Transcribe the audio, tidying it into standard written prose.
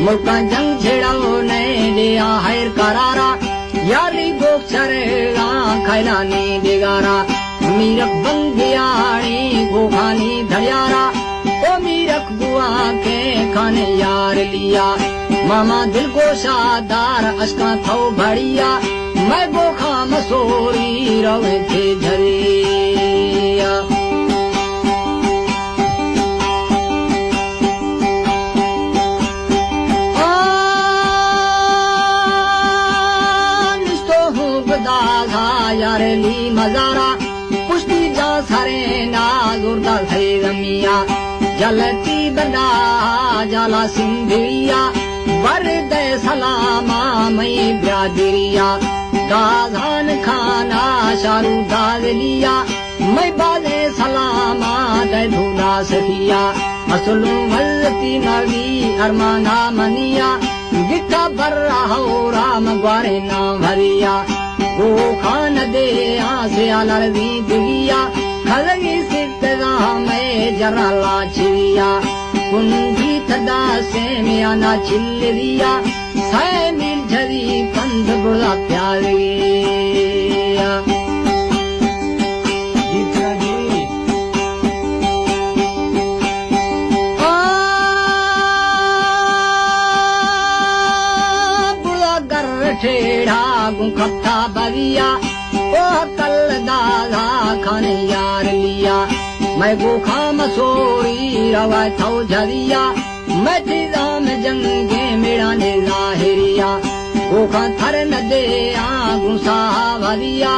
मुल्का जंग छेड़ाओ नए दिया हैर करारा यारी बोक चरेगा खैलानी दिगारा मीरक बंगियाणी गोखानी धड़ियारा ओ मीरक बुआ के खाने यार लिया मामा दिल को शादार अशका थो भड़िया मैं गोखा मसूरी रवे थे झरिया यारे ली मजारा पुष्टि जा सारे ना जोरदा थे रमिया जलती बंदा जाला सिंधिया वरदे सलामा मई ब्रादरिया दाजान खाना शारू दालिया मैं बाजे सलामा दे धूला सखिया असलू वल्ती नवी अरमाना मनिया गिट्टा बर्रा हो राम ग्वारे ना भरिया वो खान दे आसे अलर्दी दिलिया खलगी सिद्धगा में जरा लाचिया कुंजी थदा से में आना चिल्लिया साए मिल झरी पंध बुला प्यारिया बुला गर ठेड़ा गुखता बरिया ओ कल दादा खाने यार लिया मैं गोखा मसूरी रवा थो झरिया मैं तिजाम जंगे मेड़ाने लाहिरिया गोखा थर न दे आ गुसा भरिया